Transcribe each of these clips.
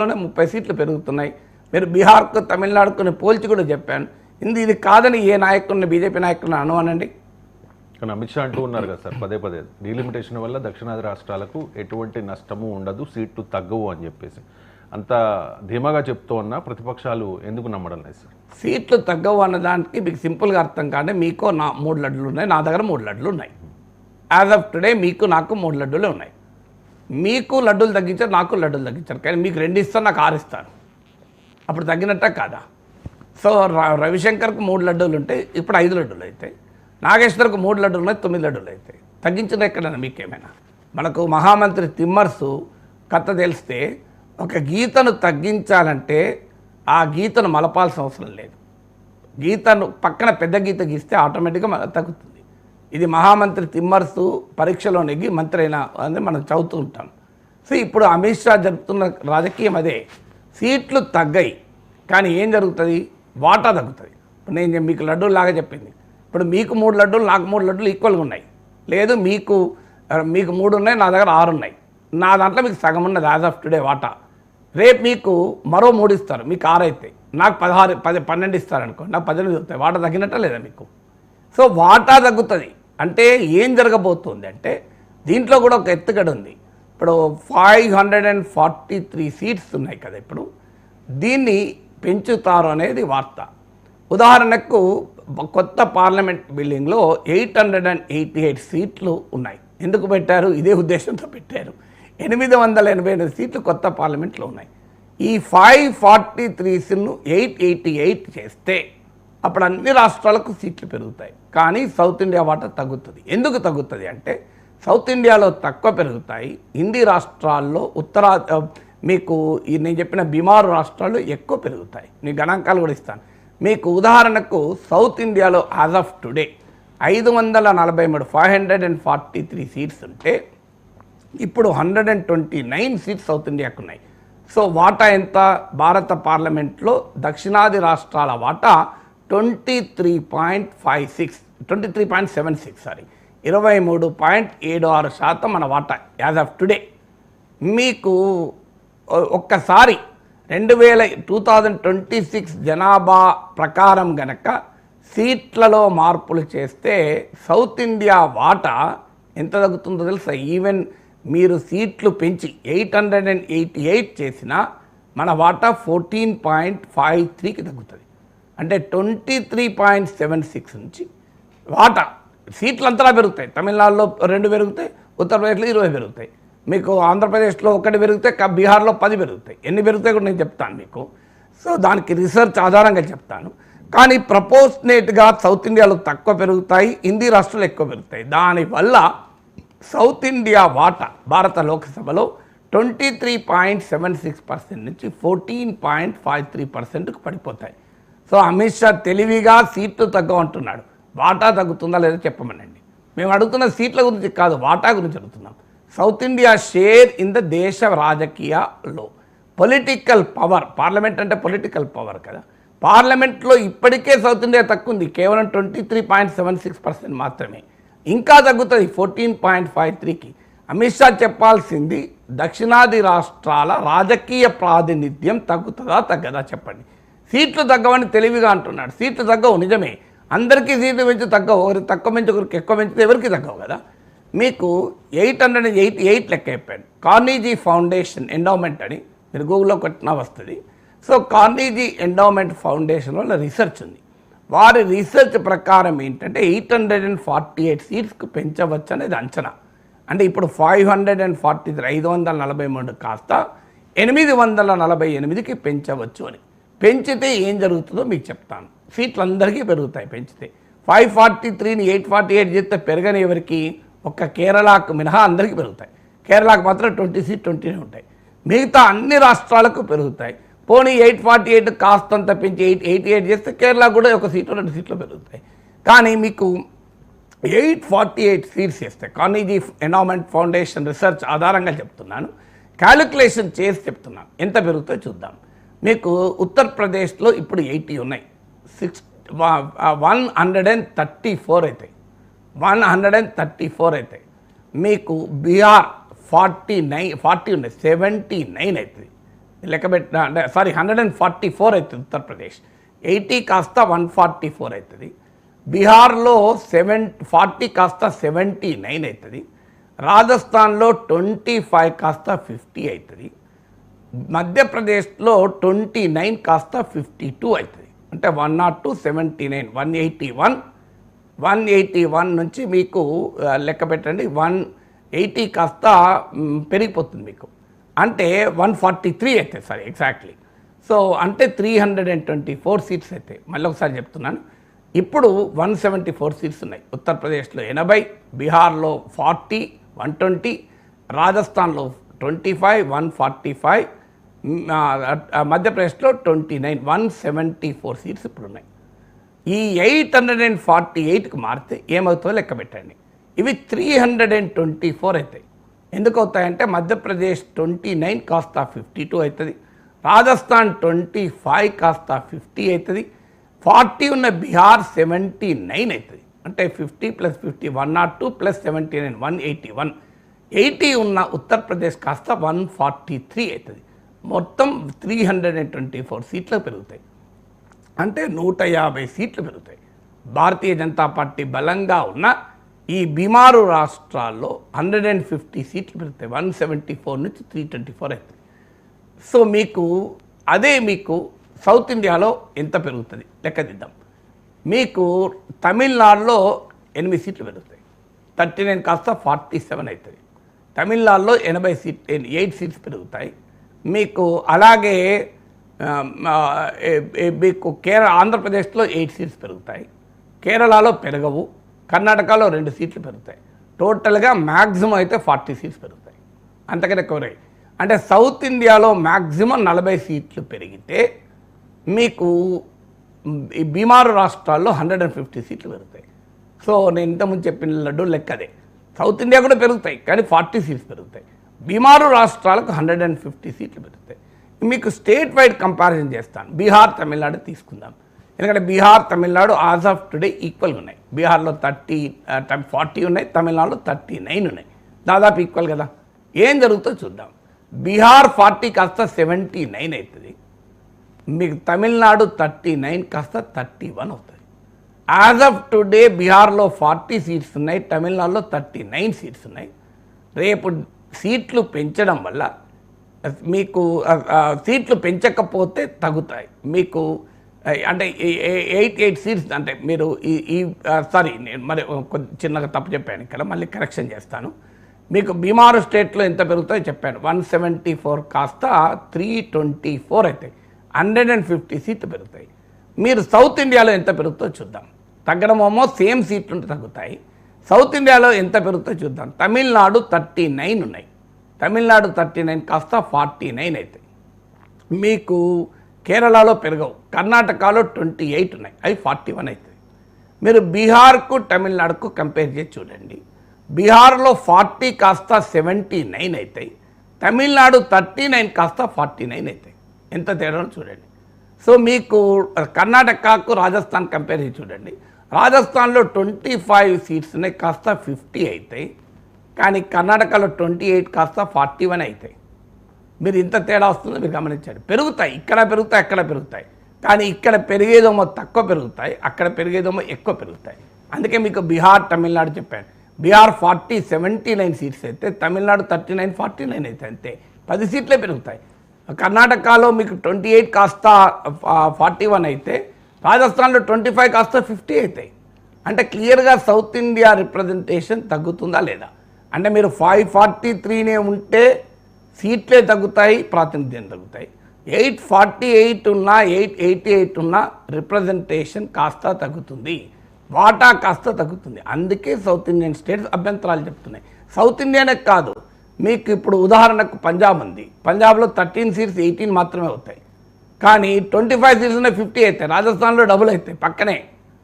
30 సీట్లు పెరుగుతున్నాయి. మీరు బీహార్కు తమిళనాడుకు పోల్చి కూడా చెప్పాను. ఇది కాదని ఏ నాయకుడిని బీజేపీ నాయకుడిని అనుమానండి. కానీ అమిత్ షా అంటూ ఉన్నారు కదా సార్ పదే డీలిమిటేషన్ వల్ల దక్షిణాది రాష్ట్రాలకు ఎటువంటి నష్టము ఉండదు, సీట్లు తగ్గవు అని చెప్పేసి అంత ధీమాగా చెప్తూ ఉన్నా ప్రతిపక్షాలు ఎందుకు నమ్మడం లేదు సార్? సీట్లు తగ్గవు అన్నదానికి మీకు సింపుల్గా అర్థం కానీ మీకు 3 లడ్డులు ఉన్నాయి, నా దగ్గర 3 లడ్డులు ఉన్నాయి. యాజ్ ఆఫ్ టుడే మీకు నాకు 3 లడ్డులే ఉన్నాయి. మీకు లడ్డూలు తగ్గించారు, నాకు లడ్డూలు తగ్గించారు. కానీ మీకు 2 ఇస్తారు, నాకు 6 ఇస్తారు. అప్పుడు తగ్గినట్ట కాదా? సో రవిశంకర్కు 3 లడ్డూలు ఉంటాయి, ఇప్పుడు 5 లడ్డూలు అవుతాయి. నాగేశ్వర్కు 3 లడ్డూలు ఉన్నాయి, 9 లడ్డూలు అవుతాయి. తగ్గించిన ఎక్కడైనా మీకేమైనా? మనకు మహామంత్రి తిమ్మర్సు కథ తెలిస్తే ఒక గీతను తగ్గించాలంటే ఆ గీతను మలపాల్సిన అవసరం లేదు. గీతను పక్కన పెద్ద గీత గీస్తే ఆటోమేటిక్గా తగ్గుతుంది. ఇది మహామంత్రి తిమ్మర్సు పరీక్షలో నెగ్గి మంత్రి అయినా అని మనం చదువుతూ ఉంటాం. సో ఇప్పుడు అమిత్ షా జరుపుతున్న రాజకీయం అదే. సీట్లు తగ్గాయి కానీ ఏం జరుగుతుంది? వాటా తగ్గుతుంది. ఇప్పుడు నేను మీకు లడ్డూలు లాగా చెప్పింది. ఇప్పుడు మీకు 3 లడ్డూలు, నాకు 3 లడ్డూలు ఈక్వల్గా ఉన్నాయి. లేదు మీకు 3 ఉన్నాయి, నా దగ్గర 6 ఉన్నాయి. నా దాంట్లో మీకు సగం ఉన్నది యాజ్ ఆఫ్ టుడే వాటా. రేపు మీకు మరో 3 ఇస్తారు, మీకు 6 అవుతాయి. నాకు 12 ఇస్తారనుకోండి, నాకు 18 అవుతాయి. వాటా తగ్గినట్ట లేదా మీకు? సో వాటా తగ్గుతుంది అంటే ఏం జరగబోతుంది అంటే దీంట్లో కూడా ఒక ఎత్తుగడ ఉంది. ఇప్పుడు 543 సీట్స్ ఉన్నాయి కదా, ఇప్పుడు దీన్ని పెంచుతారు అనేది వార్త. ఉదాహరణకు కొత్త పార్లమెంట్ బిల్డింగ్లో 888 సీట్లు ఉన్నాయి. ఎందుకు పెట్టారు? ఇదే ఉద్దేశంతో పెట్టారు. 888 సీట్లు కొత్త పార్లమెంట్లో ఉన్నాయి. ఈ 543ను 888 చేస్తే అప్పుడు అన్ని రాష్ట్రాలకు సీట్లు పెరుగుతాయి. కానీ సౌత్ ఇండియా వాటా తగ్గుతుంది. ఎందుకు తగ్గుతుంది అంటే సౌత్ ఇండియాలో తక్కువ పెరుగుతాయి, హిందీ రాష్ట్రాల్లో మీకు నేను చెప్పిన బీమారు రాష్ట్రాల్లో ఎక్కువ పెరుగుతాయి. నేను గణాంకాలు కూడా ఇస్తాను మీకు. ఉదాహరణకు సౌత్ ఇండియాలో యాజ్ ఆఫ్ టుడే 543 సీట్స్ ఉంటే ఇప్పుడు 129 సీట్స్ సౌత్ ఇండియాకు ఉన్నాయి. సో వాటా ఎంత? భారత పార్లమెంట్లో దక్షిణాది రాష్ట్రాల వాటా 23.76 మన వాటా యాజ్ ఆఫ్ టుడే. మీకు ఒక్కసారి 2026 జనాభా ప్రకారం గనక సీట్లలో మార్పులు చేస్తే సౌత్ ఇండియా వాటా ఎంత తగ్గుతుందో తెలుసా? ఈవెన్ మీరు సీట్లు పెంచి 888 చేసినా మన వాటా 14.53కి తగ్గుతుంది. అంటే 23.76 నుంచి వాటా సీట్లు అంతలా పెరుగుతాయి. తమిళనాడులో 2 పెరుగుతాయి, ఉత్తరప్రదేశ్లో 20 పెరుగుతాయి, మీకు ఆంధ్రప్రదేశ్లో 1 పెరిగితే బీహార్లో 10 పెరుగుతాయి. ఎన్ని పెరుగుతాయి కూడా నేను చెప్తాను మీకు. సో దానికి రీసెర్చ్ ఆధారంగా చెప్తాను. కానీ ప్రపోర్షనేట్గా సౌత్ ఇండియాలో తక్కువ పెరుగుతాయి, హిందీ రాష్ట్రాలు ఎక్కువ పెరుగుతాయి. దానివల్ల సౌత్ ఇండియా వాటా భారత లోక్సభలో 23.76% నుంచి 14.53%కు పడిపోతాయి. సో అమిత్ షా తెలివిగా సీట్లు తగ్గమంటున్నాడు. వాటా తగ్గుతుందా లేదా చెప్పమనండి. మేము అడుగుతున్న సీట్ల గురించి కాదు, వాటా గురించి అడుగుతున్నాం. South India share in the దేశ రాజకీయాల్లో పొలిటికల్ పవర్, పార్లమెంట్ అంటే పొలిటికల్ పవర్ కదా, పార్లమెంట్లో ఇప్పటికే సౌత్ ఇండియా తక్కువ ఉంది, కేవలం 23.76% మాత్రమే. ఇంకా తగ్గుతుంది 14.53కి. అమిత్ షా చెప్పాల్సింది దక్షిణాది రాష్ట్రాల రాజకీయ ప్రాతినిధ్యం తగ్గుతుందా తగ్గదా చెప్పండి. సీట్లు తగ్గవని తెలివిగా అంటున్నాడు. సీట్లు తగ్గవు నిజమే, అందరికీ సీట్లు పెంచి తగ్గవు. ఒకరికి తక్కువ పెంచి ఒకరికి ఎక్కువ పెంచితే ఎవరికి తగ్గవు కదా. మీకు 888 లెక్క చెప్పాడు. కార్నీజీ ఫౌండేషన్ ఎండోమెంట్ అని మీరు గూగుల్లో కొట్టినా వస్తుంది. సో కార్నీజీ ఎండోమెంట్ ఫౌండేషన్ వల్ల రీసెర్చ్ ఉంది. వారి రీసెర్చ్ ప్రకారం ఏంటంటే 848 సీట్స్కు పెంచవచ్చు అనేది అంచనా. అంటే ఇప్పుడు 543 కాస్త 848కి పెంచవచ్చు అని. పెంచితే ఏం జరుగుతుందో మీకు చెప్తాను. సీట్లు అందరికీ పెరుగుతాయి పెంచితే. 543ని 848 చేస్తే పెరగని ఎవరికి? ఒక్క కేరళకు మినహా అందరికీ పెరుగుతాయి. కేరళకు మాత్రం 20 సీట్ 20 ఉంటాయి. మిగతా అన్ని రాష్ట్రాలకు పెరుగుతాయి. పోనీ 848 కాస్తంత పెంచి 888 చేస్తే కేరళ కూడా 1 సీటు 2 సీట్లు పెరుగుతాయి. కానీ మీకు 848 సీట్స్ చేస్తాయి. కార్నీజీ ఎండోమెంట్ ఫౌండేషన్ రీసెర్చ్ ఆధారంగా చెప్తున్నాను, క్యాలిక్యులేషన్ చేసి చెప్తున్నాను. ఎంత పెరుగుతాయో చూద్దాం. మీకు ఉత్తరప్రదేశ్లో ఇప్పుడు 80 ఉన్నాయి, 134 అవుతాయి. 134 అవుతాయి. మీకు బీహార్ 40 ఉన్నాయి, 79 అవుతుంది. లెక్కబెట్టిన అంటే 144 అవుతుంది ఉత్తరప్రదేశ్, 80 కాస్త 144 అవుతుంది. బీహార్లో 40 కాస్త 79 అవుతుంది. రాజస్థాన్లో 25 కాస్త 50 అవుతుంది. మధ్యప్రదేశ్లో 29 కాస్త 52 అవుతుంది. అంటే 102, 79, 181 నుంచి మీకు లెక్క పెట్టండి 180 కాస్త పెరిగిపోతుంది మీకు, అంటే 143 అవుతాయి. Sorry exactly. సో అంటే 324 సీట్స్ అవుతాయి. మళ్ళీ ఒకసారి చెప్తున్నాను, ఇప్పుడు 174 సీట్స్ ఉన్నాయి. ఉత్తరప్రదేశ్లో 80, బీహార్లో 40, 120, రాజస్థాన్లో 25, 145, మధ్యప్రదేశ్లో 29, 174 సీట్స్ ఇప్పుడు ఉన్నాయి. ఈ 848కి మారితే ఏమవుతుందో లెక్క పెట్టండి. ఇవి 324 అవుతాయి. ఎందుకు అవుతాయంటే మధ్యప్రదేశ్ 29 కాస్త 52 అవుతుంది, రాజస్థాన్ 25 కాస్త 50 అవుతుంది, 40 ఉన్న బీహార్ 79 అవుతుంది. అంటే 50 + 50 102 + 79 181, 80 ఉన్న ఉత్తరప్రదేశ్ కాస్త 143 అవుతుంది. మొత్తం 324 సీట్లు పెరుగుతాయి. అంటే 150 సీట్లు పెరుగుతాయి. భారతీయ జనతా పార్టీ బలంగా ఉన్న ఈ బీమారు రాష్ట్రాల్లో 150 సీట్లు పెరుగుతాయి. 174 నుంచి 324 అవుతుంది. సో మీకు సౌత్ ఇండియాలో ఎంత పెరుగుతుంది లెక్కదిద్దాం. మీకు తమిళనాడులో 8 సీట్లు పెరుగుతాయి, 39 కాస్త 47 అవుతుంది. తమిళనాడులో 8 సీట్స్ పెరుగుతాయి. మీకు అలాగే మీకు ఆంధ్రప్రదేశ్లో 8 సీట్స్ పెరుగుతాయి, కేరళలో పెరగవు, కర్ణాటకలో 2 సీట్లు పెరుగుతాయి. టోటల్గా మ్యాక్సిమం అయితే 40 సీట్స్ పెరుగుతాయి, అంతకంటే ఎక్కువ. అంటే సౌత్ ఇండియాలో మ్యాక్సిమం 40 సీట్లు పెరిగితే మీకు ఈ బీమారు రాష్ట్రాల్లో 150 సీట్లు పెరుగుతాయి. సో నేను ఇంతకుముందు చెప్పిన లడ్డు లెక్కదే. సౌత్ ఇండియా కూడా పెరుగుతాయి కానీ 40 సీట్స్ పెరుగుతాయి. బీమారు రాష్ట్రాలకు 150 సీట్లు పెరుగుతాయి. మీకు స్టేట్ వైడ్ కంపారిజన్ చేస్తాను. బీహార్, తమిళనాడు తీసుకుందాం. ఎందుకంటే Bihar, Tamil Nadu as of today ఈక్వల్గా ఉన్నాయి. బీహార్లో 40 ఉన్నాయి, తమిళనాడులో 39 ఉన్నాయి. దాదాపు ఈక్వల్ కదా. ఏం జరుగుతుందో చూద్దాం. బీహార్ 40 కాస్త 79 అవుతుంది, మీకు తమిళనాడు 39 కాస్త 31 అవుతుంది. యాజ్ ఆఫ్ టుడే బీహార్లో 40 సీట్స్ ఉన్నాయి, తమిళనాడులో 39 సీట్స్ ఉన్నాయి. రేపు సీట్లు పెంచడం వల్ల మీకు సీట్లు పెంచకపోతే తగ్గుతాయి. మీకు అంటే 8 సీట్స్ అంటే మీరు సారీ నేను మరి చిన్నగా తప్పు చెప్పాను ఇక్కడ, మళ్ళీ కరెక్షన్ చేస్తాను. మీకు బీమారు స్టేట్లో ఎంత పెరుగుతాయో చెప్పాను. 174 కాస్త 324 అవుతాయి, 150 సీట్లు పెరుగుతాయి. మీరు సౌత్ ఇండియాలో ఎంత పెరుగుతుందో చూద్దాం. తగ్గడమేమో సేమ్ సీట్లు ఉంటే తగ్గుతాయి. సౌత్ ఇండియాలో ఎంత పెరుగుతుందో చూద్దాం. తమిళనాడు 39 ఉన్నాయి, తమిళనాడు 39 కాస్త 49 అవుతాయి. మీకు కేరళలో పెరగవు, కర్ణాటకలో 28 ఉన్నాయి, అవి 41 అవుతాయి. మీరు బీహార్కు తమిళనాడుకు కంపేర్ చేసి చూడండి. బీహార్లో 40 కాస్త 79 అవుతాయి, తమిళనాడు 39 కాస్త 49 అవుతాయి. ఎంత తేడానో చూడండి. సో మీకు కర్ణాటకకు రాజస్థాన్ కంపేర్ చేసి చూడండి. రాజస్థాన్లో 25 సీట్స్ ఉన్నాయి, కాస్త 50 అవుతాయి. కానీ కర్ణాటకలో 28 కాస్త 41 అవుతాయి. మీరు ఇంత తేడా వస్తుందో మీరు గమనించండి. పెరుగుతాయి, ఇక్కడ పెరుగుతాయి, అక్కడ పెరుగుతాయి. కానీ ఇక్కడ పెరిగేదేమో తక్కువ పెరుగుతాయి, అక్కడ పెరిగేదేమో ఎక్కువ పెరుగుతాయి. అందుకే మీకు బీహార్, తమిళనాడు చెప్పాను. బీహార్ 40, 79 సీట్స్ అయితే తమిళనాడు 39, 49 అయితే అంతే, 10 సీట్లే పెరుగుతాయి. కర్ణాటకలో మీకు 28 కాస్త 41 అయితే రాజస్థాన్లో 25 కాస్త 50 అవుతాయి. అంటే క్లియర్గా సౌత్ ఇండియా రిప్రజెంటేషన్ తగ్గుతుందా లేదా? అంటే మీరు 543 ఉంటే సీట్లే తగ్గుతాయి, ప్రాతినిధ్యం తగ్గుతాయి. 848 ఉన్నా 888 ఉన్నా రిప్రజెంటేషన్ కాస్త తగ్గుతుంది, వాటా కాస్త తగ్గుతుంది. అందుకే సౌత్ ఇండియన్ స్టేట్స్ అభ్యంతరాలు చెప్తున్నాయి. సౌత్ ఇండియానే కాదు, మీకు ఇప్పుడు ఉదాహరణకు పంజాబ్ ఉంది. పంజాబ్లో 13 సీట్స్ 18 మాత్రమే అవుతాయి, కానీ 25 సీట్స్ 50 అవుతాయి. రాజస్థాన్లో డబుల్ అవుతాయి, పక్కనే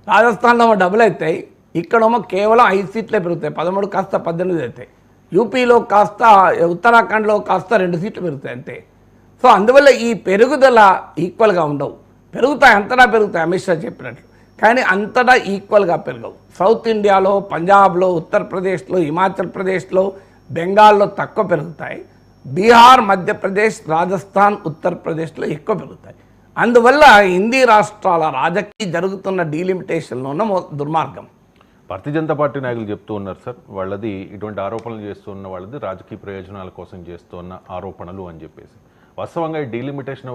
రాజస్థాన్లో డబుల్ అవుతాయి. ఇక్కడేమో కేవలం 5 సీట్లే పెరుగుతాయి, 13 కాస్త 18 అవుతాయి. యూపీలో కాస్త, ఉత్తరాఖండ్లో కాస్త 2 సీట్లు పెరుగుతాయి అంతే. సో అందువల్ల ఈ పెరుగుదల ఈక్వల్గా ఉండవు. పెరుగుతాయి, అంతటా పెరుగుతాయి అమిత్ షా చెప్పినట్లు, కానీ అంతటా ఈక్వల్గా పెరగవు. సౌత్ ఇండియాలో, పంజాబ్లో, ఉత్తరప్రదేశ్లో, హిమాచల్ ప్రదేశ్లో, బెంగాల్లో తక్కువ పెరుగుతాయి. బీహార్, మధ్యప్రదేశ్, రాజస్థాన్, ఉత్తరప్రదేశ్లో ఎక్కువ పెరుగుతాయి. అందువల్ల హిందీ రాష్ట్రాల రాజకీయ జరుగుతున్న డీలిమిటేషన్లో ఉన్న దుర్మార్గం. భారతీయ జనతా పార్టీ నాయకులు చెప్తూ ఉన్నారు సార్, వాళ్ళది ఇటువంటి ఆరోపణలు చేస్తున్న వాళ్ళది రాజకీయ ప్రయోజనాల కోసం చేస్తున్న ఆరోపణలు అని చెప్పేసి. వాస్తవంగా ఈ డీలిమిటేషన్